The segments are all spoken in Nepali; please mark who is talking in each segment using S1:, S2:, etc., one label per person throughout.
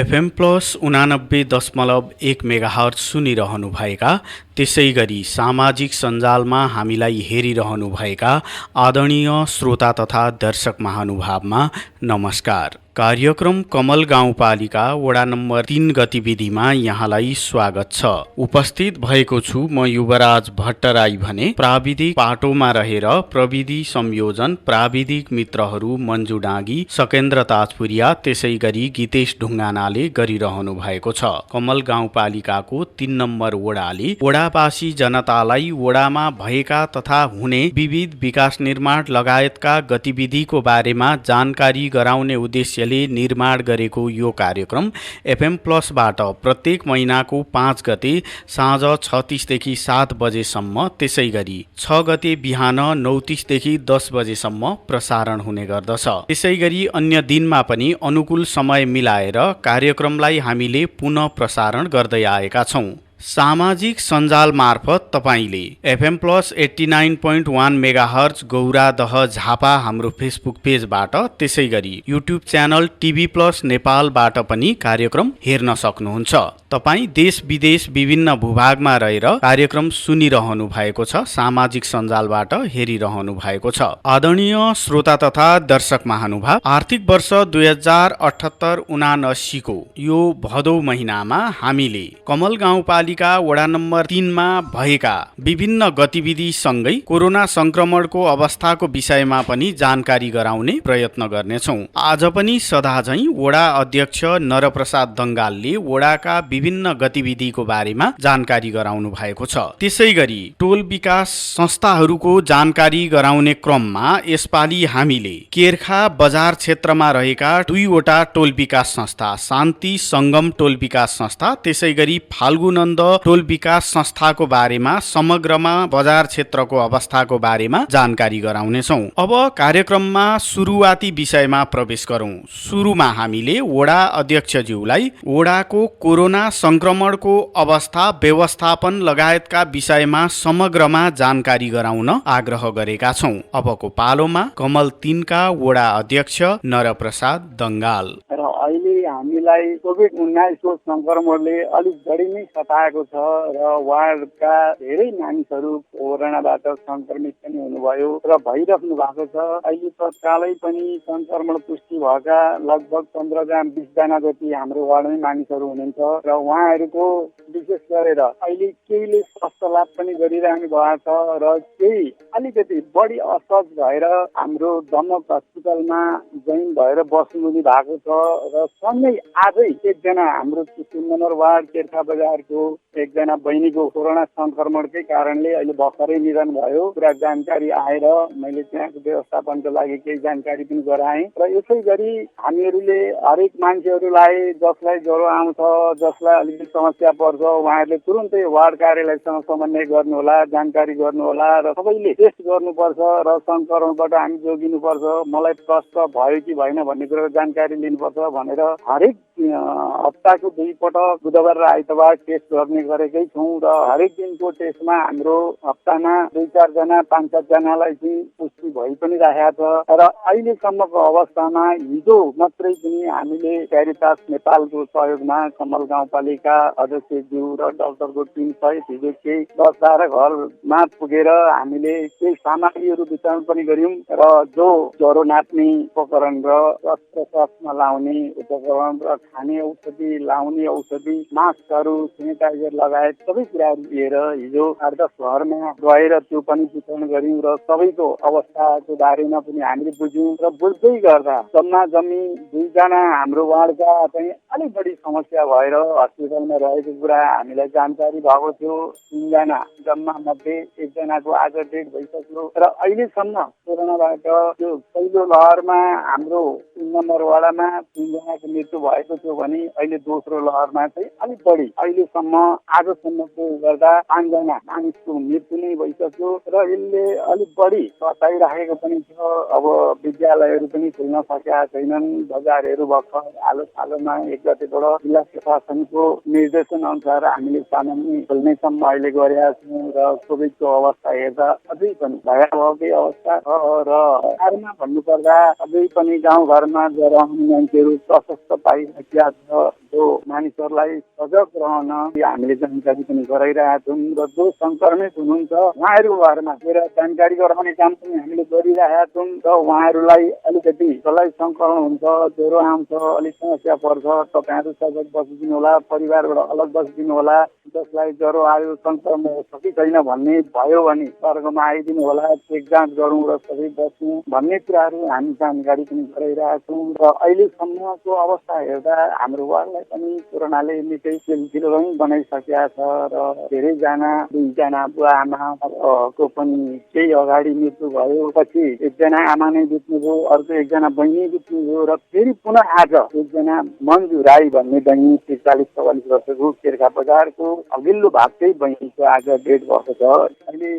S1: एफएम प्लस 89.1 मेगाहर्ज सुनिरहनुभएका, त्यसै गरी सामाजिक सञ्जालमा हामीलाई हेरिरहनुभएका आदरणीय श्रोता तथा दर्शक महानुभावमा नमस्कार। कार्यक्रम कमल गाउँपालिका वडा नम्बर 3 गतिविधिमा यहाँलाई स्वागत छ। उपस्थित भएको छु म युवराज भट्टराई भने प्राविधिक पाटोमा रहेर प्रविधि संयोजन प्राविधिक मित्रहरू मन्जु डाँगी, सकेन्द्र ताजपुरिया, त्यसै गरी गीतेश ढुङ्गानाले गरिरहनु भएको छ। कमल गाउँपालिकाको 3 नम्बर वडाले वडावासी जनतालाई वडामा भएका तथा हुने विविध विकास निर्माण लगायतका गतिविधिको बारेमा जानकारी गराउने उद्देश्यले निर्माण गरेको यो कार्यक्रम एफएम प्लसबाट प्रत्येक महिनाको 5 गते साँझ 6:30 देखि 7 बजेसम्म, त्यसै गरी 6 गते बिहान 9:30 देखि 10 बजेसम्म प्रसारण हुने गर्दछ। त्यसै गरी अन्य दिनमा पनि अनुकूल समय मिलाएर कार्यक्रमलाई हामीले पुनः प्रसारण गर्दै आएका छौँ। सामाजिक सञ्जाल मार्फत तपाईले FM plus 89.1 megahertz Gauradaha Jhapa हाम्रो फेसबुक पेजबाट, त्यसै गरी युट्युब च्यानल टिभी प्लस नेपालबाट पनि कार्यक्रम हेर्न सक्नुहुन्छ। तपाईँ देश विदेश विभिन्न भूभागमा रहेर कार्यक्रम सुनिरहनु भएको छ, सामाजिक सञ्जालबाट हेरिरहनु भएको छ। आदरणीय श्रोता तथा दर्शक महानुभाव, आर्थिक वर्ष 2078-79 को यो भदौ महिनामा हामीले कमल गाउँपालिका वडा नम्बर 3 मा भएका विभिन्न गतिविधि सँगै कोरोना संक्रमणको अवस्थाको विषयमा पनि जानकारी गराउने प्रयत्न गर्नेछौँ। आज पनि सदाझैं वडा अध्यक्ष नरप्रसाद दङ्गालले वडाका विभिन्न गतिविधिको बारेमा जानकारी गराउनु भएको छ। त्यसै गरी टोल विकास संस्थाहरूको जानकारी गराउने क्रममा यसपालि हामीले केर्खा बजार क्षेत्रमा रहेका 2 वटा टोल विकास संस्था, शान्ति संगम टोल विकास संस्था, त्यसै गरी फाल्गुनन्द टोल विकास संस्थाको बारेमा समग्रमा बजार क्षेत्रको अवस्थाको बारेमा जानकारी गराउनेछौँ। अब कार्यक्रममा सुरुवाती विषयमा प्रवेश गरौँ। सुरुमा हामीले वडा अध्यक्षज्यूलाई वडाको कोरोना संक्रमणको अवस्था, व्यवस्थापन लगायतका विषयमा समग्रमा जानकारी गराउन आग्रह गरेका छौँ। अबको पालोमा कमल 3 का वडा अध्यक्ष नरप्रसाद दङ्गाल।
S2: अहिले हामीलाई कोभिड-19 को संक्रमणले अलिक बढी नै सताएको छ र वार्डका धेरै मानिसहरू कोरोनाबाट संक्रमित पनि हुनुभयो र भइराख्नु भएको छ। अहिले तत्कालै पनि संक्रमण पुष्टि भएका लगभग 15-20 जना जति हाम्रो वार्डमै मानिसहरू हुनुहुन्छ र उहाँहरूको विशेष गरेर अहिले केहीले स्वास्थ्य लाभ पनि गरिरहनु भएको छ र केही अलिकति बढी असहज भएर हाम्रो दमक हस्पिटलमा जोइन भएर बस्नुहुने भएको छ र सँगै आजै एकजना हाम्रो 3 नम्बर वार्ड केर्खा बजारको एकजना बहिनीको कोरोना संक्रमणकै कारणले अहिले भर्खरै निधन भयो। पुरा जानकारी आएर मैले त्यहाँको व्यवस्थापनको लागि केही जानकारी पनि गराएँ र यसै गरी हामीहरूले हरेक मान्छेहरूलाई जसलाई ज्वरो आउँछ, जसलाई अलिकति समस्या पर्छ, उहाँहरूले तुरुन्तै वार्ड कार्यालयसँग समन्वय गर्नुहोला, जानकारी गर्नुहोला र सबैले टेस्ट गर्नुपर्छ र संक्रमणबाट हामी जोगिनुपर्छ। मलाई प्रष्ट भयो कि भएन भन्ने कुरो जानकारी लिनुपर्छ भनेर हरेक हप्ताको 2 पटक बुधबार र आइतबार टेस्ट गर्ने गरेकै छौँ र हरेक दिनको टेस्टमा हाम्रो हप्तामा 2-4 जना 5-7 जनालाई चाहिँ पुष्टि भइ पनि राखेको छ र अहिलेसम्मको अवस्थामा हिजो मात्रै पनि हामीले क्यारिटास नेपालको सहयोगमा कमल गाउँपालिका अध्यक्षज्यू र डाक्टरको टिम सहित हिजो केही 10-12 घरमा पुगेर हामीले केही सामग्रीहरू वितरण पनि गर्यौं र जो ज्वरो नाप्ने उपकरण र प्रश्वासमा लाउने उपकरण र खाने औषधि, लाउने औषधि, मास्कहरू, सेनिटाइजर लगायत सबै कुराहरू लिएर हिजो 8-10 घरमा गएर त्यो पनि वितरण गर्यौं र सबैको अवस्थाको बारेमा पनि हामीले बुझ्यौं र बुझ्दै गर्दा जम्मा जम्मी 2 जना हाम्रो वार्डका चाहिँ अलिक बढी समस्या भएर हस्पिटलमा रहेको कुरा हामीलाई जानकारी भएको थियो। 3 जना जम्मा मध्ये 1 जनाको आज डेट भइसक्यो र अहिलेसम्म कोरोनाबाट त्यो पहिलो लहरमा हाम्रो 3 नम्बर वाडामा 3 जनाको मृत्यु भएको थियो भने अहिले दोस्रो लहरमा चाहिँ अलिक बढी अहिलेसम्म आजसम्मको गर्दा 5 जना मानिसको मृत्यु नै भइसक्यो र यसले अलिक बढी सताइराखेको पनि छ। अब विद्यालयहरू पनि खुल्न सकेका छैनन्, बजारहरू भर्खर आलो-फालोमा 1 गतेबाट जिल्ला प्रशासनको निर्देशन अनुसार हामीले सामान्य खोल्नेसम्म अहिले गरेका छौँ र कोभिडको अवस्था हेर्दा अझै पनि भयावहकै अवस्था छ र आरमा भन्नुपर्दा अझै पनि गाउँघरमा ज्वरो आउने मान्छेहरू प्रशस्त पाइसकेका छ। त्यो मानिसहरूलाई सजग रहन हामीले जानकारी पनि गराइरहेका छौँ र जो संक्रमित हुनुहुन्छ उहाँहरूको घरमा गएर जानकारी गराउने काम पनि हामीले गरिरहेका छौँ र उहाँहरूलाई अलिकति जसलाई संक्रमण हुन्छ ज्वरो आउँछ अलिक समस्या पर्छ तपाईँहरू सजग बसिदिनु होला परिवारबाट अलग बसिदिनु होला जसलाई ज्वरो आयो संक्रमण हो कि छैन भन्ने भयो भने वर्गमा आइदिनु होला चेक जाँच गरौँ र सबै बस्नु भन्ने कुराहरू हामी जानकारी पनि गराइरहेका छौँ र अहिलेसम्मको अवस्था हेर्दा हाम्रो वार्डलाई पनि कोरोनाले निकै सिलसिलो बनाइसकेका छ र धेरैजना 2जना बुवा आमाको पनि केही अगाडि मृत्यु भयो पछि एकजना आमा नै बित्नुभयो अर्को एकजना बहिनी बित्नुभयो र फेरि पुनः आज एकजना मन्जु राई भन्ने बहिनी 43-44 वर्षको केर्खा बजारको अघिल्लो भागकै बहिनीको आज डेड भएको छ। अहिले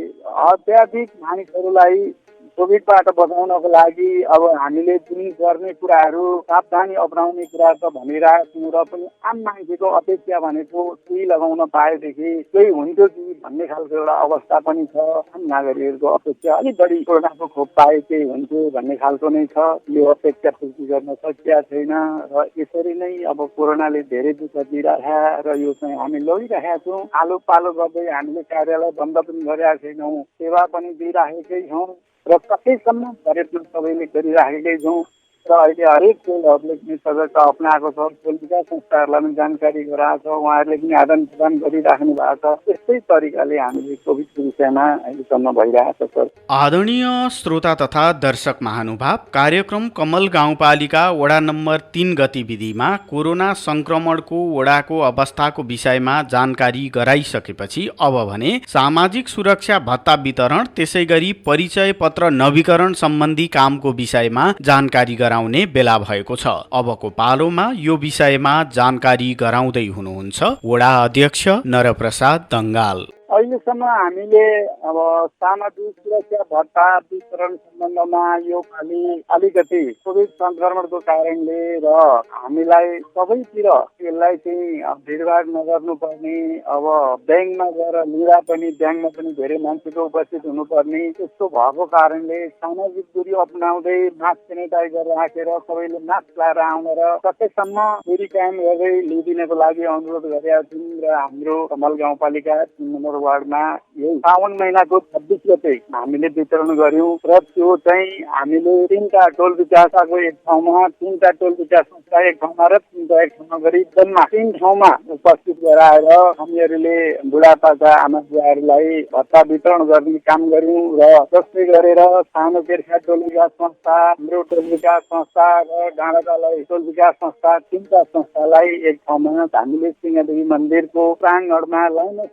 S2: अत्याधिक मानिसहरूलाई कोभिडबाट बचाउनको लागि अब हामीले जुन गर्ने कुराहरू सावधानी अपनाउने कुरा त भनिरहेको छौँ र पनि आम मान्छेको अपेक्षा भनेको सुई लगाउन पाएदेखि केही हुन्थ्यो कि भन्ने खालको एउटा अवस्था पनि छ। आम नागरिकहरूको अपेक्षा अलिक बढी कोरोनाको खोप पाए केही हुन्थ्यो भन्ने खालको नै छ। यो अपेक्षा पूर्ति गर्न सकिया छैन र यसरी नै अब कोरोनाले धेरै दुःख दिइरहेका र यो चाहिँ हामी लडिरहेका छौँ। आलो पालो गर्दै हामीले कार्यालय बन्द पनि गरेका छैनौँ, सेवा पनि दिइराखेकै छौँ र कतिसम्म पर्यटन सबैले गरिराखेकै छौँ र अहिले हरेक टोलहरूले पनि सजगता अप्नाएको छ। टोल विकास संस्थाहरूलाई पनि जानकारी गराएको छ, उहाँहरूले पनि आदान प्रदान गरिराख्नु भएको छ। यस्तै तरिकाले हामीले कोभिडको विषयमा अहिलेसम्म भइरहेको छ। सर
S1: आदरणीय श्रोता तथा दर्शक महानुभाव, कार्यक्रम कमल गाउँपालिका वडा नम्बर 3 गतिविधिमा कोरोना संक्रमणको वडाको अवस्थाको विषयमा जानकारी गराइसकेपछि अब भने सामाजिक सुरक्षा भत्ता वितरण त्यसै गरी परिचय पत्र नवीकरण सम्बन्धी कामको विषयमा जानकारी गराउने बेला भएको छ। अबको पालोमा यो विषयमा जानकारी गराउँदै हुनुहुन्छ वडा अध्यक्ष नरप्रसाद दङ्गाल।
S2: अहिलेसम्म हामीले अब सामाजिक सुरक्षा भत्ता वितरण सम्बन्धमा यो पालि अलिकति कोभिड संक्रमणको कारणले र हामीलाई सबैतिर यसलाई चाहिँ भिडभाड नगर्नुपर्ने, अब ब्याङ्कमा गएर लिँदा पनि ब्याङ्कमा पनि धेरै मान्छेको उपस्थित हुनुपर्ने त्यस्तो भएको कारणले सामाजिक दूरी अपनाउँदै मास्क सेनिटाइजर राखेर सबैले मास्क लगाएर आउन र सकेसम्म दूरी कायम गर्दै लिइदिनको लागि अनुरोध गरेका छौँ र हाम्रो कमल गाउँपालिका 3 नम्बर वार्डमा यही साउन महिनाको 26 गते हामीले वितरण गर्यौं र त्यो चाहिँ हामीले 3टा टोल विकासको एक ठाउँमा 3टा टोल विकास संस्था एक ठाउँमा र 3टा एक ठाउँमा गरी जम्मा 3 ठाउँमा उपस्थित गराएर हामीहरूले बुढापाका आमा बुवाहरूलाई भत्ता वितरण गर्ने काम गर्यौं र जस्तै गरेर सानो केर्खा टोल विकास संस्था, हाम्रो टोल विकास संस्था र डाँडाकालाई टोल विकास संस्था 3टा संस्थालाई एक ठाउँमा हामीले सिंहदेवी मन्दिरको प्राङ्गणमा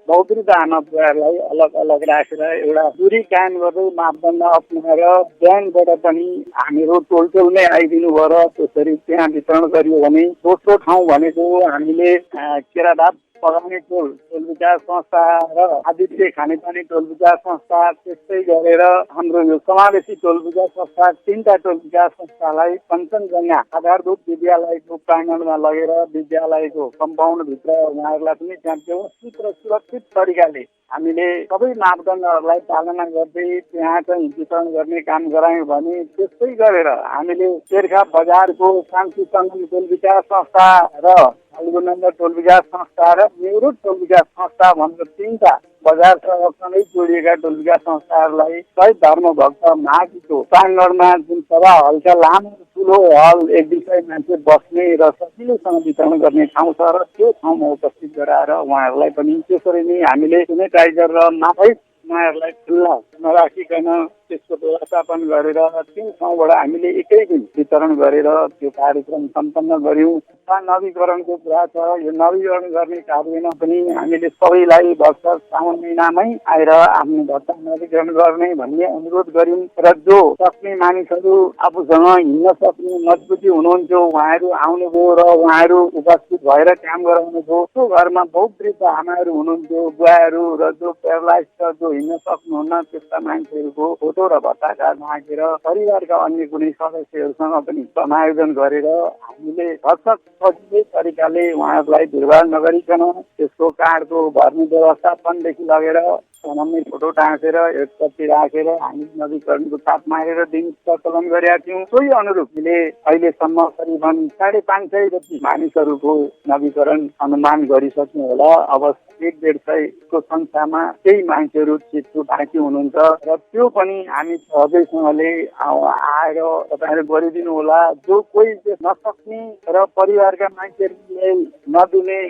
S2: बहुत आमा बुवाहरूलाई अलग अलग राखेर एउटा दूरी कायम गर्दै मापदण्ड अप्नाएर ब्याङ्कबाट पनि हामीहरू टोलमै आइदिनु भयो र त्यसरी त्यहाँ वितरण गरियो भने दोस्रो ठाउँ भनेको हामीले केराडाप पगाउने टोल विकास संस्था र आदित्य खानेपानी टोल विकास संस्था त्यस्तै गरेर हाम्रो यो समावेशी टोल विकास संस्था 3टा टोल विकास संस्थालाई कञ्चनजङ्घा आधारभूत विद्यालयको प्राङ्गणमा लगेर विद्यालयको कम्पाउन्डभित्र उहाँहरूलाई पनि त्यहाँ व्यवस्थित र सुरक्षित तरिकाले हामीले सबै मापदण्डहरूलाई पालना गर्दै त्यहाँ चाहिँ वितरण गर्ने काम गरायौँ भने त्यस्तै गरेर हामीले केर्खा बजारको शान्ति सङ्गम टोल विकास संस्था र नम्बर टोल विकास संस्था र नेहरू टोल विकास संस्था भनेर 3टा बजारसँगै जोडिएका टोल विकास संस्थाहरूलाई सही धर्मभक्त माघीको प्राङ्गणमा जुन सभा हलका लामो ठुलो हल एक दुई मान्छे बस्ने र सजिलोसँग वितरण गर्ने ठाउँ छ र त्यो ठाउँमा उपस्थित गराएर उहाँहरूलाई पनि त्यसरी नै हामीले सेनिटाइजर र माफै उहाँहरूलाई खुल्ला नराखिकन त्यसको व्यवस्थापन गरेर 3 ठाउँबाट हामीले एकै दिन वितरण गरेर त्यो कार्यक्रम सम्पन्न गर्यौं। नवीकरणको कुरा छ, यो नवीकरण गर्ने कार्यमा पनि हामीले सबैलाई भर्खर साउन महिनामै आएर आफ्नो भत्ता नवीकरण गर्ने भन्ने अनुरोध गर्यौं र जो सक्ने मानिसहरू आफूसँग हिँड्न सक्ने मजबुती हुनुहुन्छ उहाँहरू आउनुभयो र उहाँहरू उपस्थित भएर काम गराउनुभयो। त्यो घरमा बहुत वृद्ध आमाहरू हुनुहुन्थ्यो, बुवाहरू र जो प्यारालाइज छ, जो हिँड्न सक्नुहुन्न त्यस्ता मान्छेहरूको फोटो र भत्ता कार्ड मागेर परिवारका अन्य कुनै सदस्यहरूसँग पनि समायोजन गरेर हामीले भर्खर सजिलै तरिकाले उहाँहरूलाई भिडभाड नगरिकन त्यसको कार्डको भर्ने व्यवस्थापनदेखि लगेर बनाउने फोटो टाँसेर एकपछि राखेर हामी नवीकरणको छाप मारेर दिन प्रचलन गरेका थियौँ। सोही अनुरूप हामीले अहिलेसम्म करिबन 550 जति मानिसहरूको नवीकरण अनुमान गरिसक्नु होला। अब 150 संख्यामा केही मान्छेहरू चित्तु बाँकी हुनुहुन्छ र त्यो पनि हामी सहजैसँगले आएर तपाईँहरू गरिदिनु होला। जो कोही नसक्ने र परिवारका मान्छेहरूले नदिने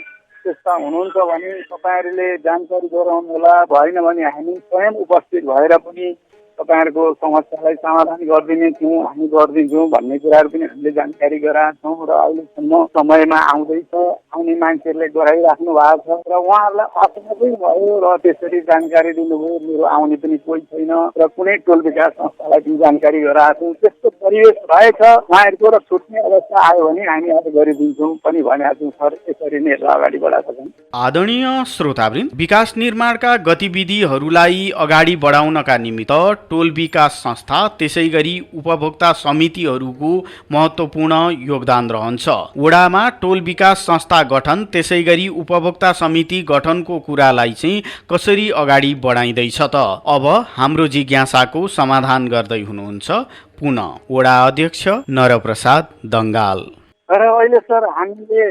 S2: त्यस्ता हुनुहुन्छ भने तपाईँहरूले जानकारी गराउनु होला। भएन भने हामी स्वयं उपस्थित भएर पनि तपाईँहरूको समस्यालाई समाधान गरिदिने छौँ, हामी गरिदिन्छौँ भन्ने कुराहरू पनि हामीले जानकारी गराएका छौँ र अहिलेसम्म समयमा आउँदैछ। आउने मान्छेहरूले गराइराख्नु भएको छ र उहाँहरूलाई असहजै भयो र त्यसरी जानकारी दिनुभयो। मेरो आउने पनि कोही छैन र कुनै टोल विकास संस्थालाई पनि जानकारी गराएको छौँ। त्यस्तो परिवेश रहेछ उहाँहरूको र छुट्ने अवस्था आयो भने हामी अब गरिदिन्छौँ पनि भनेका छौँ सर। यसरी नै अगाडि बढाएको छौँ।
S1: आदरणीय श्रोतावृन्द, विकास निर्माणका गतिविधिहरूलाई अगाडि बढाउनका निमित्त टोल विकास संस्था त्यसैगरी उपभोक्ता समितिहरूको महत्त्वपूर्ण योगदान रहन्छ। वडामा टोल विकास संस्था गठन त्यसैगरी उपभोक्ता समिति गठनको कुरालाई चाहिँ कसरी अगाडि बढाइँदैछ त? अब हाम्रो जिज्ञासाको समाधान गर्दै हुनुहुन्छ पुनः वडा अध्यक्ष नरप्रसाद दङ्गाल।
S2: तर अहिले सर हामीले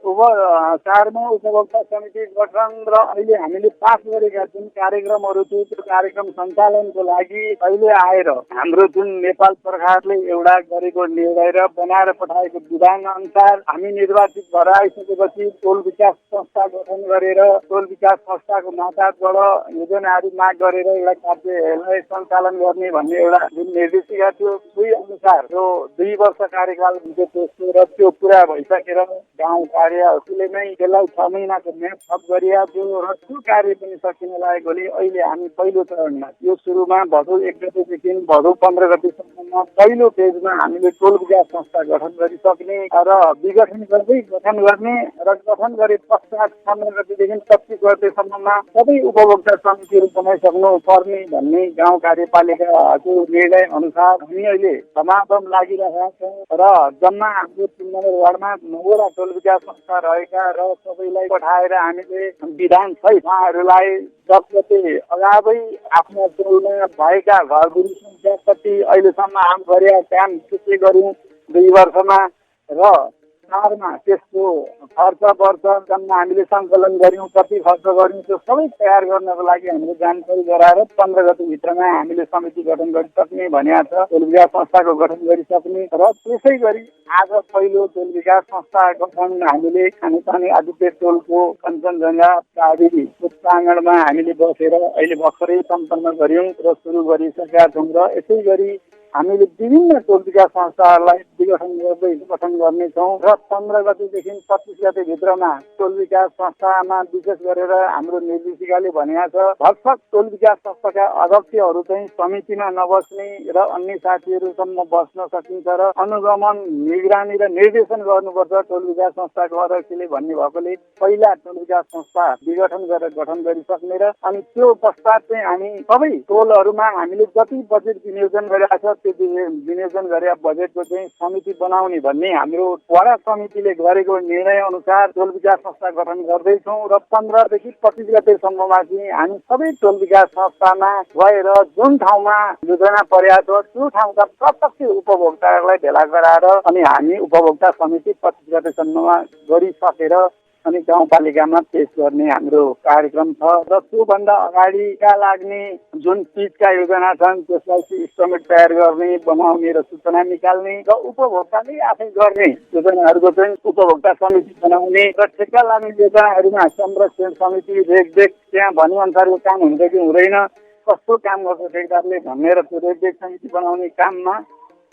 S2: 4मा उपभोक्ता समिति गठन र अहिले हामीले पास गरेका जुन कार्यक्रमहरू थियो त्यो कार्यक्रम सञ्चालनको लागि अहिले आएर हाम्रो जुन नेपाल सरकारले एउटा गरेको निर्णय र बनाएर पठाएको विधान अनुसार हामी निर्वाचित भएर आइसकेपछि टोल विकास संस्था गठन गरेर टोल विकास संस्थाको मातहतबाट योजनाहरू माग गरेर एउटा कार्यलाई सञ्चालन गर्ने भन्ने एउटा जुन निर्देशिका थियो सोही अनुसार जो 2 वर्ष कार्यकाल हुन्छ त्यसको र त्यो पुरा भइसकेर गाउँ कार्यहरूले नै त्यसलाई 6 महिनाको म्याद थप गरिएको थियो र त्यो कार्य पनि सकिन लागेकोले अहिले हामी पहिलो चरणमा यो सुरुमा भदौ 1 गतेदेखि भदौ 15 गतेसम्ममा पहिलो फेजमा हामीले टोल विकास संस्था गठन गरिसक्ने र विघटन गर्दै गठन गर्ने र गठन गरे पश्चात 15 गतेदेखि 25 गतेसम्ममा सबै उपभोक्ता समितिहरू बनाइसक्नु पर्ने भन्ने गाउँ कार्यपालिकाको निर्णय अनुसार हामी अहिले समापन लागिरहेका छौँ र जम्मा हाम्रो 3 नम्बर वार्डमा 9वटा टोल विकास संस्था रहेका र सबैलाई पठाएर हामीले विधान सहित उहाँहरूलाई 10 गते अगावै आफ्नो टोलमा भएका घरधुरी संख्या कति अहिलेसम्म आम गरेका काम के गऱ्यौँ 2 वर्षमा र 4मा त्यसको खर्च वर्ष जम्मा हामीले सङ्कलन गऱ्यौँ कति खर्च गऱ्यौँ त्यो सबै तयार गर्नको लागि हामीले जानकारी गराएर 15 गतेभित्रमा हामीले समिति गठन गरिसक्ने भनेको छ। टोल विकास संस्थाको गठन गरिसक्ने र त्यसै गरी आज पहिलो टोल विकास संस्था गठन हामीले खानेपानी आदित्य टोलको कञ्चनजङ्घा प्राविधिक प्राङ्गणमा हामीले बसेर अहिले भर्खरै सम्पन्न गऱ्यौँ र सुरु गरिसकेका छौँ र यसै गरी हामीले विभिन्न टोल विकास संस्थाहरूलाई विघटन गर्दै गठन गर्नेछौँ र 15 गतेदेखि 25 गतेभित्रमा टोल विकास संस्थामा विशेष गरेर हाम्रो निर्देशिकाले भनेको छ भरसक टोल विकास संस्थाका अध्यक्षहरू चाहिँ समितिमा नबस्ने र अन्य साथीहरूसम्म बस्न सकिन्छ र अनुगमन निगरानी र निर्देशन गर्नुपर्छ टोल विकास संस्थाको अध्यक्षले भन्ने भएकोले पहिला टोल विकास संस्था विघटन गरेर गठन गरिसक्ने र अनि त्यो पश्चात चाहिँ हामी सबै टोलहरूमा हामीले जति बजेट विनियोजन गरेका छ त्यो विनियोजन गरेका बजेटको चाहिँ समिति बनाउने भन्ने हाम्रो वडा समितिले गरेको निर्णय अनुसार टोल विकास संस्था गठन गर्दैछौँ र 15 देखि 25 गतेसम्ममा चाहिँ हामी सबै टोल विकास संस्थामा गएर जुन ठाउँमा योजना पर्याप्त छ त्यो ठाउँका प्रत्यक्ष उपभोक्ताहरूलाई भेला गराएर अनि हामी उपभोक्ता समिति 25 गतेसम्ममा गरिसकेर अनि गाउँपालिकामा पेश गर्ने हाम्रो कार्यक्रम छ र त्योभन्दा अगाडिका लाग्ने जुन चिजका योजना छन् त्यसलाई इस्टिमेट तयार गर्ने बनाउने र सूचना निकाल्ने र उपभोक्ताले आफै गर्ने योजनाहरूको चाहिँ उपभोक्ता समिति बनाउने र ठेक्का लाग्ने योजनाहरूमा संरक्षण समिति रेखदेख त्यहाँ भनेअनुसारको काम हुन्छ कि हुँदैन कस्तो काम गर्छ ठेकदारले भन्ने र त्यो रेखदेख समिति बनाउने काममा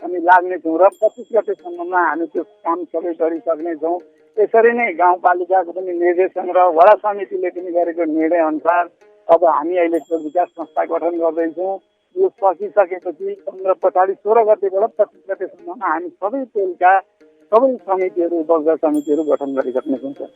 S2: हामी लाग्नेछौँ र 25 गतेसम्ममा हामी त्यो काम सबै गरिसक्नेछौँ। यसरी नै गाउँपालिकाको पनि निर्देशन र वडा समितिले पनि गरेको निर्णय अनुसार अब हामी अहिले टोल विकास संस्था गठन गर्दैछौँ। यो सकिसकेपछि 15 पछाडि 16 गतेबाट 25 गतेसम्ममा हामी सबै टोलका सबै समितिहरू उपभोक्ता समितिहरू गठन गरिसक्नेछौँ।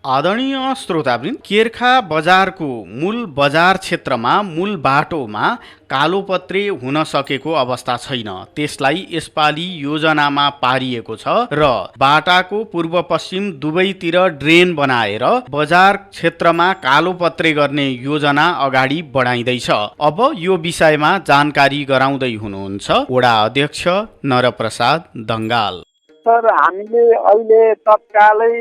S1: आदरणीय श्रोतावृन्द, केर्खा बजारको मूल बजार क्षेत्रमा मूल बाटोमा कालोपत्रे हुन सकेको अवस्था छैन। त्यसलाई यसपालि योजनामा पारिएको छ र बाटाको पूर्व पश्चिम दुवैतिर ड्रेन बनाएर बजार क्षेत्रमा कालोपत्रे गर्ने योजना अगाडि बढाइँदैछ। अब यो विषयमा जानकारी गराउँदै हुनुहुन्छ वडा अध्यक्ष नरप्रसाद दङ्गाल।
S2: सर, हामीले अहिले तत्कालै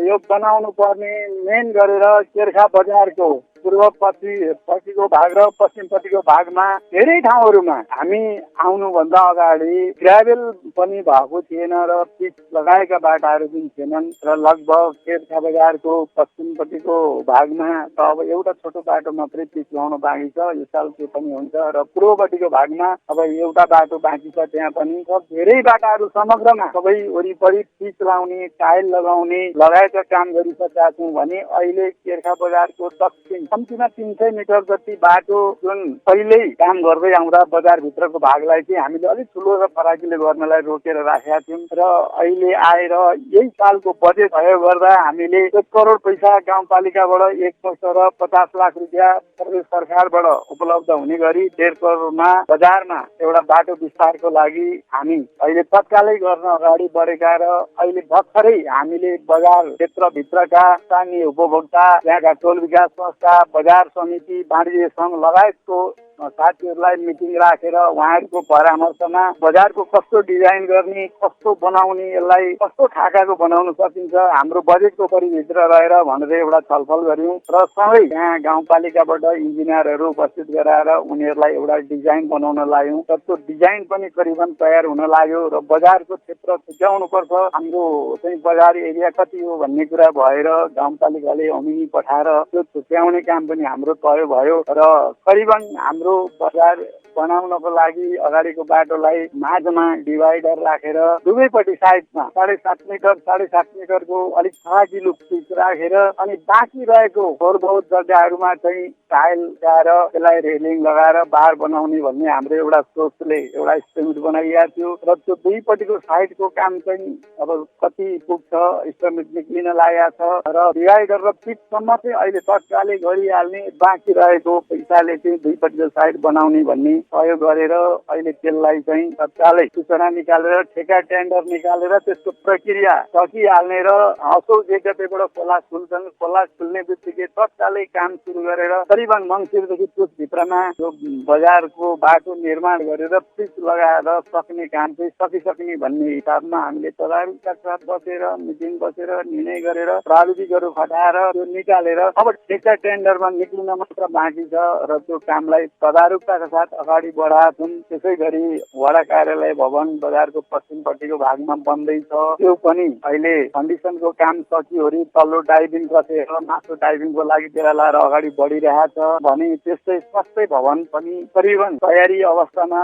S2: यो बनाउनु पर्ने मेन गरेर केर्खा बजारको पूर्वपट्टिको भाग र पश्चिमपट्टिको भागमा धेरै ठाउँहरूमा हामी आउनुभन्दा अगाडि ग्राभेल पनि भएको थिएन र पिच लगाएका बाटाहरू पनि थिएनन् र लगभग केर्खा बजारको पश्चिमपट्टिको भागमा त अब एउटा छोटो बाटो मात्रै पिच लगाउन बाँकी छ। यो साल त्यो पनि हुन्छ र पूर्वपट्टिको भागमा अब एउटा बाटो बाँकी छ। त्यहाँ पनि धेरै बाटाहरू समग्रमा सबै वरिपरि पिच लगाउने, टाइल लगाउने लगायतका काम गरिसकेका छौँ भने अहिले केर्खा बजारको दक्षिण कम्तीमा 300 मिटर जति बाटो जुन पहिल्यै काम गर्दै आउँदा बजारभित्रको भागलाई चाहिँ हामीले अलिक ठुलो र फराकिलो गर्नलाई रोकेर राखेका थियौँ र अहिले आएर यही सालको बजेट सहयोग गर्दा हामीले 1 करोड पैसा गाउँपालिकाबाट 1 वर्ष र 50 लाख रुपियाँ प्रदेश सरकारबाट उपलब्ध हुने गरी 1.5 करोडमा बजारमा एउटा बाटो विस्तारको लागि हामी अहिले तत्कालै गर्न अगाडि बढेका र अहिले भर्खरै हामीले बजार क्षेत्रभित्रका स्थानीय उपभोक्ता, त्यहाँका टोल विकास संस्था, बजार समिति, वाणिज्य सङ्घ लगायतको साथीहरूलाई मिटिङ राखेर उहाँहरूको परामर्शमा बजारको कस्तो डिजाइन गर्ने, कस्तो बनाउने, यसलाई कस्तो खाकाको बनाउन सकिन्छ, हाम्रो बजेटको परिभित्र रहेर भनेर एउटा छलफल गर्यौँ र सँगै यहाँ गाउँपालिकाबाट इन्जिनियरहरू उपस्थित गराएर उनीहरूलाई एउटा डिजाइन बनाउन लायौँ र त्यो डिजाइन पनि करिबन तयार हुन लाग्यो र बजारको क्षेत्र छुट्याउनुपर्छ, हाम्रो चाहिँ बजार एरिया कति हो भन्ने कुरा भएर गाउँपालिकाले अमिनी पठाएर त्यो छुट्याउने काम पनि हाम्रो तय भयो र करिबन हाम्रो बजार बनाउनको लागि अगाडिको बाटोलाई माझमा डिभाइडर राखेर दुवैपट्टि साइडमा 7.5 मिटरको अलिक सजिलो पिच राखेर अनि बाँकी रहेको थोर बहुत जग्गाहरूमा चाहिँ टाइल ल्याएर त्यसलाई रेलिङ लगाएर बार बनाउने भन्ने हाम्रो एउटा सोचले एउटा एस्टिमेट बनाइएको थियो र त्यो दुईपट्टिको साइडको काम चाहिँ अब कति पुग्छ एस्टिमेट निक्लिन लागेको छ र डिभाइडर र पिचसम्म चाहिँ अहिले तत्कालै गरिहाल्ने, बाँकी रहेको पैसाले चाहिँ दुईपट्टिको साइड बनाउने भन्ने सहयोग गरेर अहिले त्यसलाई चाहिँ तत्कालै सूचना निकालेर ठेका टेन्डर निकालेर त्यसको प्रक्रिया सकिहाल्ने र असोज 1 गतेबाट खोला खुल्छन्। खोला खुल्ने बित्तिकै तत्कालै काम सुरु गरेर करिबन मङ्सिरदेखि पुसभित्रमा यो बजारको बाटो निर्माण गरेर पिच लगाएर सक्ने काम चाहिँ सकिसक्ने भन्ने हिसाबमा हामीले तदारुकका साथ बसेर मिटिङ बसेर निर्णय गरेर प्राविधिकहरू खटाएर त्यो निकालेर अब ठेका टेन्डरमा निक्लिन मात्र बाँकी छ र त्यो कामलाई तदारुकताका साथ अगाडि बढाएका छौँ। त्यसै गरी वडा कार्यालय भवन बजारको पश्चिमपट्टिको भागमा बन्दैछ, त्यो पनि अहिले कन्डिसनको काम सकियोरी तल्लो डाइभिङ कसेर माथि डाइभिङको लागि बेला लाएर अगाडि बढिरहेको छ भने त्यस्तै स्वास्थ्य भवन पनि करिबन तयारी अवस्थामा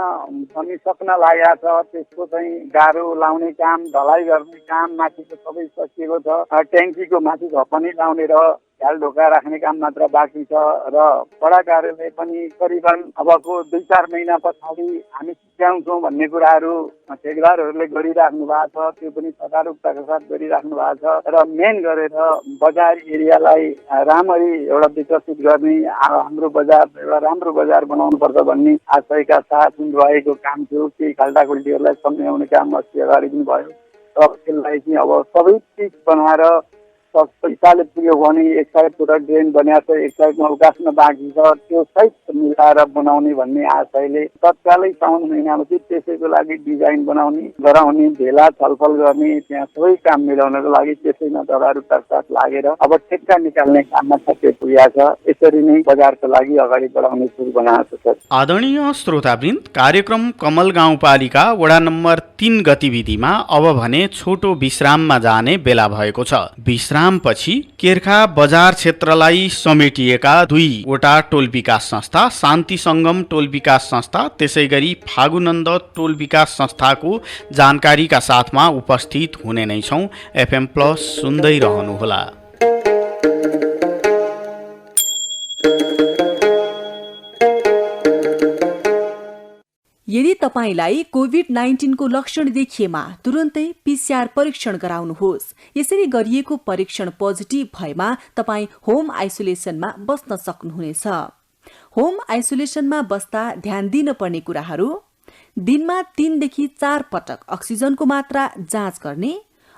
S2: पनि सक्न लागेको छ। त्यसको चाहिँ गाह्रो लाउने काम, ढलाइ गर्ने काम माथिको सबै सकिएको छ। ट्याङ्कीको माथि झपनी लाउने र झ्याल ढोका राख्ने काम मात्र बाँकी छ र वडा कार्यालय पनि करिबन अबको 2-4 महिना पछाडि हामी सिध्याउँछौँ भन्ने कुराहरू ठेकेदारहरूले गरिराख्नु भएको छ। त्यो पनि तदारुकताका साथ गरिराख्नु भएको छ र मेन गरेर बजार एरियालाई राम्ररी एउटा विकसित गर्ने, हाम्रो बजार एउटा राम्रो बजार बनाउनुपर्छ भन्ने आशयका साथ रहेको काम थियो। केही खाल्टाखुल्टीहरूलाई सम्झाउने काम अस्ति अगाडि पनि भयो र त्यसलाई चाहिँ अब सबै पिच बनाएर पैसाले पुग्यो भने एक साइड पुरा ड्रेन बनाएको छ, एक साइडमा उकास्न बाँकी छ, त्यो सहित मिलाएर बनाउने भन्ने आशयले तत्कालै साउन महिनामा चाहिँ त्यसैको लागि डिजाइन बनाउने गराउने भेला छलफल गर्ने, त्यहाँ सबै काम मिलाउनको लागि त्यसैमा तदारुकताका साथ लागेर अब ठेक्का निकाल्ने काममा सके पुगेको छ। यसरी नै बजारको लागि अगाडि बढाउने सुरु बनाएको छ।
S1: आदरणीय श्रोतावृन्द, कार्यक्रम कमल गाउँपालिका वडा नम्बर 3 गतिविधिमा अब भने छोटो विश्राममा जाने बेला भएको छ। विश्रामपछि केर्खा बजार क्षेत्रलाई समेटिएका 2वटा टोल विकास संस्था, शान्ति सङ्गम टोल विकास संस्था त्यसै गरी फागुनन्द टोल विकास संस्थाको जानकारीका साथमा उपस्थित हुने नै छौँ। FM प्लस सुन्दै रहनुहोला।
S3: यदि तपाईलाई कोभिड-19 को लक्षण देखिएमा तुरुन्तै पीसीआर परीक्षण गराउनुहोस्। यसरी गरिएको परीक्षण पोजिटिभ भएमा तपाई होम आइसोलेसनमा बस्न सक्नुहुनेछ। होम आइसोलेसनमा बस्दा ध्यान दिन पर्ने कुराहरू: दिनमा 3 देखि 4 पटक अक्सिजनको मात्रा जाँच गर्ने,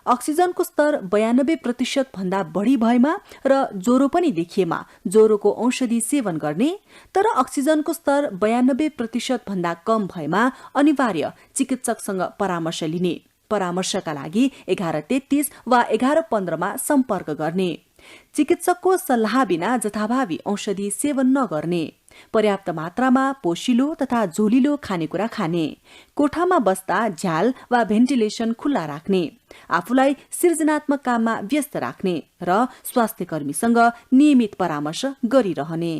S3: अक्सिजनको स्तर 92% भन्दा बढी भएमा र ज्वरो पनि देखिएमा ज्वरोको औषधि सेवन गर्ने, तर अक्सिजनको स्तर 92% भन्दा कम भएमा अनिवार्य चिकित्सकसँग परामर्श लिने। परामर्शका लागि 1133 वा 1115 मा सम्पर्क गर्ने। चिकित्सकको सल्लाह बिना जथाभावी औषधि सेवन नगर्ने। पर्याप्त मात्रामा पोषिलो तथा झोलिलो खानेकुरा खाने। कोठामा बस्दा झ्याल वा भेन्टिलेसन खुल्ला राख्ने। आफूलाई सृजनात्मक काममा व्यस्त राख्ने र स्वास्थ्य कर्मीसँग नियमित परामर्श गरिरहने।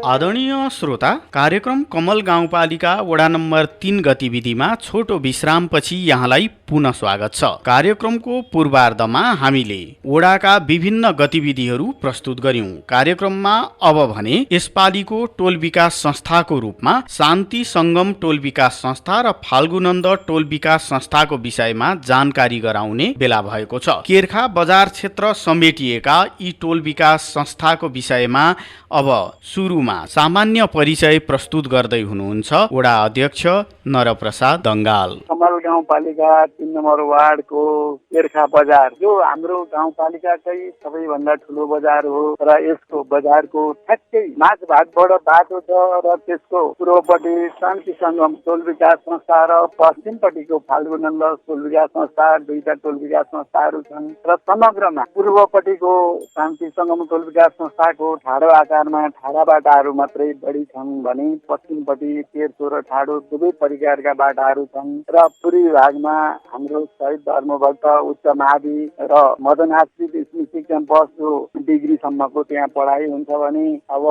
S1: आदरणीय श्रोता, कार्यक्रम कमल गाउँपालिका वडा नम्बर 3 गतिविधिमा छोटो विश्रामपछि यहाँलाई पुनः स्वागत छ। कार्यक्रमको पूर्वार्धमा हामीले वडाका विभिन्न गतिविधिहरू प्रस्तुत गर्यौं। कार्यक्रममा अब भने यसपालिको टोल विकास संस्थाको रूपमा शान्ति संगम टोल विकास संस्था र फाल्गुनन्द टोल विकास संस्थाको विषयमा जानकारी गराउने बेला भएको छ। केर्खा बजार क्षेत्र समेटिएका यी टोल विकास संस्थाको विषयमा अब सुरुमा सामान्य परिचय प्रस्तुत गर्दै हुनुहुन्छ वडा अध्यक्ष नरप्रसाद दंगाल।
S2: कमल गाउँपालिका 3 नम्बर वार्डको केर्खा बजार जो हाम्रो गाउँपालिकाकै सबैभन्दा ठुलो बजार हो र यसको बजारको ठ्याक्कै माझ भागबाट बाटो छ र त्यसको पूर्वपट्टि शान्ति संगम टोल विकास संस्था र पश्चिमपट्टिको फाल्गुनन्द टोल विकास संस्था, दुईटा टोल विकास संस्थाहरू छन् र समग्रमा पूर्वपट्टिको शान्ति संगम टोल विकास संस्थाको ठाडो आकारमा ठाडा बाटाहरू मात्रै बढी छन् भने पश्चिमपट्टि तेर्सो र ठाडो दुवै प्रकारका बाटाहरू छन् र पूर्वी भागमा हाम्रो शहीद धर्मभक्त उच्च मावि र मदन आश्रित स्मृति क्याम्पस जो डिग्रीसम्मको त्यहाँ पढाइ हुन्छ भने अब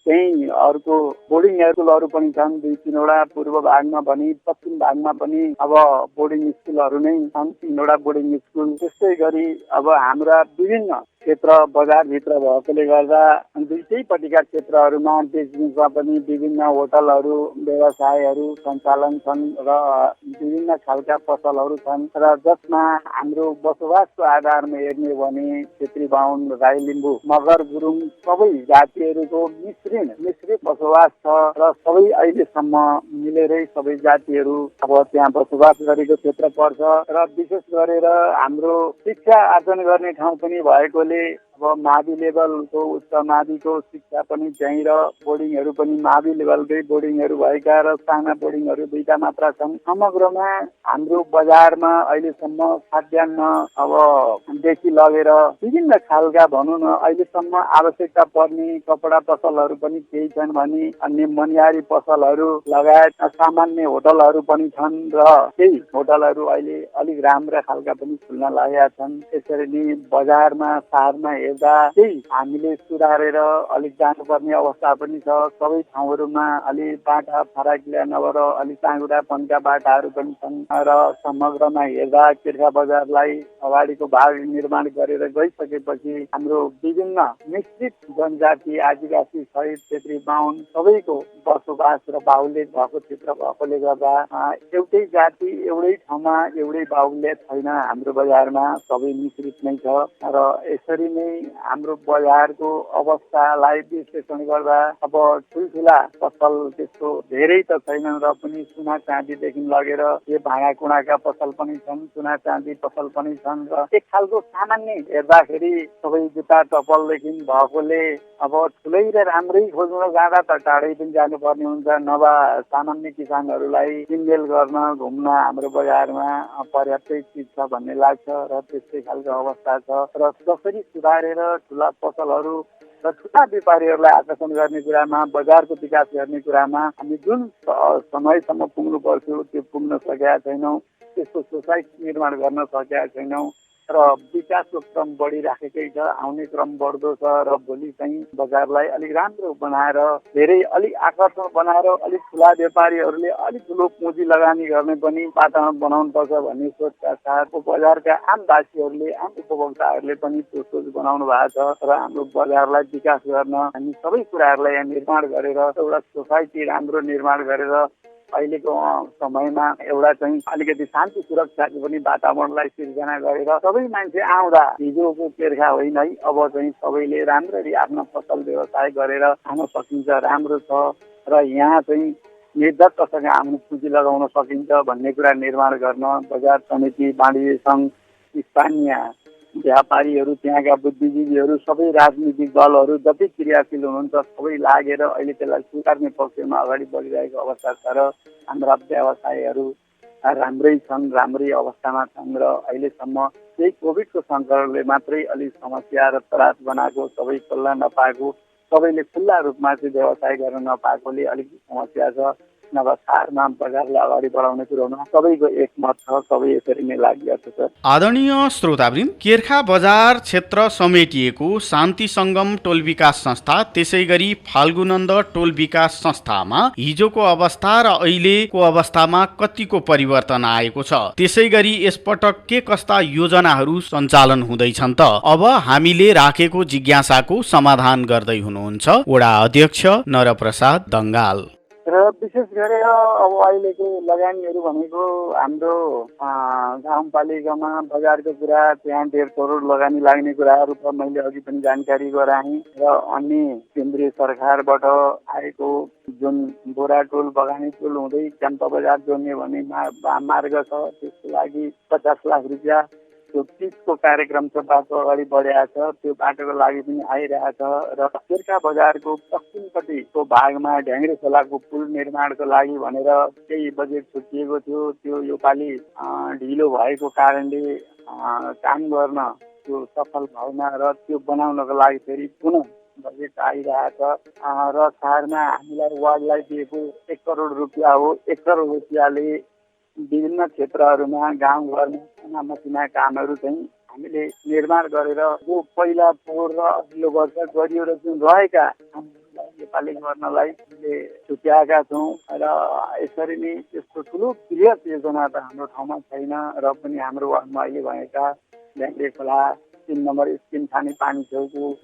S2: त्यही अर्को बोर्डिङ स्कुलहरू पनि छन् 2-3 वटा पूर्व भागमा पनि पश्चिम भागमा पनि अब बोर्डिङ स्कुलहरू नै छन् 3 वटा बोर्डिङ स्कुल। त्यस्तै गरी अब हाम्रा विभिन्न क्षेत्र बजारभित्र भएकोले गर्दा दुईटैपट्टिका क्षेत्रहरूमा बेचबिखनमा पनि विभिन्न होटलहरू व्यवसायहरू सञ्चालन छन् र विभिन्न खालका पसलहरू छन् र जसमा हाम्रो बसोबासको आधारमा हेर्ने भने छेत्री बाहुन, राई लिम्बू, मगर गुरुङ सबै जातिहरूको मिश्रित बसोबास छ र सबै अहिलेसम्म मिलेरै सबै जातिहरू अब त्यहाँ बसोबास गरेको क्षेत्र पर्छ र विशेष गरेर हाम्रो शिक्षा आर्जन गर्ने ठाउँ पनि भएकोले अब मावि लेभलको उच्च माविको शिक्षा पनि त्यहीँ र बोर्डिङहरू पनि मावि लेभलकै बोर्डिङहरू भएका र साना बोर्डिङहरू 2टा मात्र छन्। समग्रमा हाम्रो बजारमा अहिलेसम्म खाद्यान्न अब देखि लगेर विभिन्न खालका भनौँ न अहिलेसम्म आवश्यकता पर्ने कपडा पसलहरू पनि केही छन् भने अन्य मनिहारी पसलहरू लगायत सामान्य होटलहरू पनि छन् र केही होटलहरू अहिले अलिक राम्रा खालका पनि खुल्न लागेका छन्। त्यसरी नै बजारमा शहरमा हेर्दा त्यही हामीले सुधारेर अलिक जानुपर्ने अवस्था पनि छ। सबै ठाउँहरूमा अलि बाटा फराकिला नभएर अलिक साँगुरापनका बाटाहरू पनि छन् र समग्रमा हेर्दा केर्खा बजारलाई अगाडिको भाग निर्माण गरेर गइसकेपछि हाम्रो विभिन्न मिश्रित जनजाति आदिवासी सहित छेत्री बाहुन सबैको बसोबास र बाहुल्य भएको क्षेत्र भएकोले गर्दा एउटै जाति एउटै ठाउँमा एउटै बाहुल्य छैन। हाम्रो बजारमा सबै मिश्रित नै छ र यसरी नै हाम्रो बजारको अवस्थालाई विश्लेषण गर्दा अब ठुल्ठुला पसल त्यस्तो धेरै त छैनन् र पनि सुना चाँदीदेखि लगेर यो भाँडा कुँडाका पसल पनि छन्, सुना चाँदी पसल पनि छन् र एक खालको सामान्य हेर्दाखेरि सबै जुत्ता चप्पलदेखि भएकोले अब ठुलै र राम्रै खोज्न जाँदा त टाढै पनि जानुपर्ने हुन्छ। नभए सामान्य किसानहरूलाई किनमेल गर्न घुम्न हाम्रो बजारमा पर्याप्तै चिज छ भन्ने लाग्छ र त्यस्तै खालको अवस्था छ र जसरी सुधारेर ठुला पसलहरू र ठुला व्यापारीहरूलाई आकर्षण गर्ने कुरामा बजारको विकास गर्ने कुरामा हामी जुन समयसम्म पुग्नु पर्थ्यो त्यो पुग्न सकेका छैनौँ। त्यस्तो सोसाइटी निर्माण गर्न सकेका छैनौँ। र विकासको क्रम बढिराखेकै छ, आउने क्रम बढ्दो छ र भोलि चाहिँ बजारलाई अलिक राम्रो बनाएर धेरै अलिक आकर्षण बनाएर अलिक ठुला व्यापारीहरूले अलिक ठुलो पुँजी लगानी गर्ने पनि वातावरण बनाउनु पर्छ भन्ने सोचका साथ बजारका आम वासीहरूले आम उपभोक्ताहरूले पनि त्यो सोच बनाउनु भएको छ र हाम्रो बजारलाई विकास गर्न हामी सबै कुराहरूलाई यहाँ निर्माण गरेर एउटा सोसाइटी राम्रो निर्माण गरेर अहिलेको समयमा एउटा चाहिँ अलिकति शान्ति सुरक्षाको पनि वातावरणलाई सिर्जना गरेर सबै मान्छे आउँदा हिजोको केर्खा होइन है, अब चाहिँ सबैले राम्ररी आफ्नो फसल व्यवसाय गरेर खान सकिन्छ, राम्रो छ र यहाँ चाहिँ निर्धक्कसँग आफ्नो पुँजी लगाउन सकिन्छ भन्ने कुरा निर्माण गर्न बजार समिति, वाणिज्य सङ्घ, स्थानीय व्यापारीहरू, त्यहाँका बुद्धिजीवीहरू, सबै राजनीतिक दलहरू जति क्रियाशील हुनुहुन्छ सबै लागेर अहिले त्यसलाई सुधार्ने पक्षमा अगाडि बढिरहेको अवस्था छ र हाम्रा व्यवसायहरू राम्रै छन्, राम्रै अवस्थामा छन् र अहिलेसम्म त्यही कोभिडको सङ्कटले मात्रै अलिक समस्या र त्रास बनाएको, सबै खुल्ला नपाएको, सबैले खुल्ला रूपमा चाहिँ व्यवसाय गर्न नपाएकोले अलिक समस्या छ। नभए सारमा बजारलाई अगाडि बढाउने कुरोमा सबैको एकमत छ, सबै यसरी नै लागिरहेको छ।
S1: आदरणीय श्रोतावृन्द, केर्खा बजार क्षेत्र समेटिएको शान्ति सङ्गम टोल विकास संस्था त्यसै गरी फाल्गुनन्द टोल विकास संस्थामा हिजोको अवस्था र अहिलेको अवस्थामा कतिको परिवर्तन आएको छ, त्यसै गरी यसपटक के कस्ता योजनाहरू सञ्चालन हुँदैछन् त अब हामीले राखेको जिज्ञासाको समाधान गर्दै हुनुहुन्छ वडा अध्यक्ष नरप्रसाद दङ्गाल।
S2: र विशेष गरेर अब अहिलेको लगानीहरू भनेको हाम्रो गाउँपालिकामा बजारको कुरा, त्यहाँ 1.5 करोड लगानी लाग्ने कुराहरू त मैले अघि पनि जानकारी गराएँ र अन्य केन्द्रीय सरकारबाट आएको जुन बोरा टोल, बगानी टोल हुँदै क्याम्पा बजार जोड्ने भन्ने मार्ग छ, त्यसको लागि 50 लाख रुपियाँ त्यो पिचको कार्यक्रम छ, बाटो अगाडि बढिरहेको छ, त्यो बाटोको लागि पनि आइरहेछ र केर्खा बजारको पश्चिमपट्टिको भागमा ढ्याङ्ग्रे खोलाको पुल निर्माणको लागि भनेर केही बजेट छुटिएको थियो, त्यो योपालि ढिलो भएको कारणले काम गर्न त्यो सफल भएन र त्यो बनाउनको लागि फेरि पुनः बजेट आइरहेछ र शहरमा हामीलाई वार्डलाई दिएको 1 करोड रुपियाँ हो। 1 करोड रुपियाँले विभिन्न क्षेत्रहरूमा गाउँघरमा सानामसिना कामहरू चाहिँ हामीले निर्माण गरेर जो पहिला पोहोर र अघिल्लो वर्ष गरियो र जुन रहेका कामहरूलाई नेपाली गर्नलाई हामीले छुट्याएका छौँ र यसरी नै त्यस्तो ठुलो बृहत योजना त हाम्रो ठाउँमा छैन र पनि हाम्रो वार्डमा अहिले भएका ढ्याङ्ग्रे खोला 3 नम्बर स्किम खाने पानी छेउको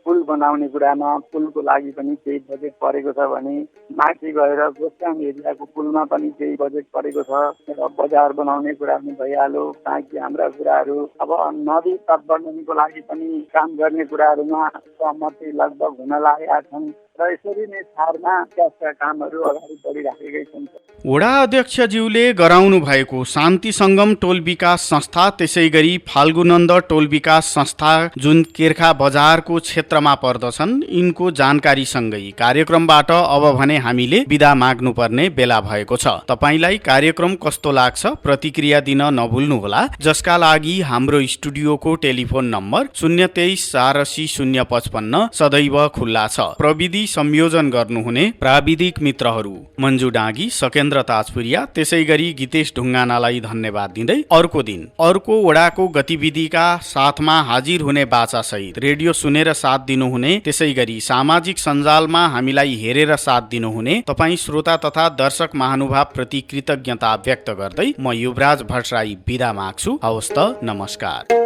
S2: पुल बनाउने कुरामा पुलको लागि पनि केही बजेट परेको छ भने माथि गएर गोस्टाङ एरियाको पुलमा पनि केही बजेट परेको छ र बजार बनाउने कुरा पनि भइहाल्यो। बाँकी हाम्रा कुराहरू अब नदी तटवर्णनको लागि पनि काम गर्ने कुराहरूमा सहमति लगभग हुन लागेका छन् र यसरी नै शहरमा विकासका कामहरू अगाडि बढिराखेकै छन्।
S1: वडा अध्यक्षज्यूले गराउनु भएको शान्ति सङ्गम टोल विकास संस्था त्यसै गरी फाल्गुनन्द टोल विकास संस्था जुन केर्खा बजारको क्षेत्रमा पर्दछन् यिनको जानकारीसँगै कार्यक्रमबाट अब भने हामीले बिदा माग्नुपर्ने बेला भएको छ। तपाईलाई कार्यक्रम कस्तो लाग्छ प्रतिक्रिया दिन नभुल्नुहोला, जसका लागि हाम्रो स्टुडियोको टेलिफोन नम्बर 023 480 055 सदैव खुल्ला छ। प्रविधि संयोजन गर्नुहुने प्राविधिक मित्रहरू मन्जु डाँगी, सकेन्द्र ताजपुरिया, त्यसै गरी गीतेश ढुङ्गानालाई धन्यवाद दिँदै अर्को दिन अर्को वडाको गतिविधिका साथमा हाजिर हुने बाचा सहित रेडियो सुनेर साथ दिनुहुने, त्यसै गरी सामाजिक सञ्जालमा हामीलाई हेरेर साथ दिनुहुने तपाईँ श्रोता तथा दर्शक महानुभाव प्रति कृतज्ञता व्यक्त गर्दै म युवराज भट्टराई बिदा माग्छु। हवस् त, नमस्कार।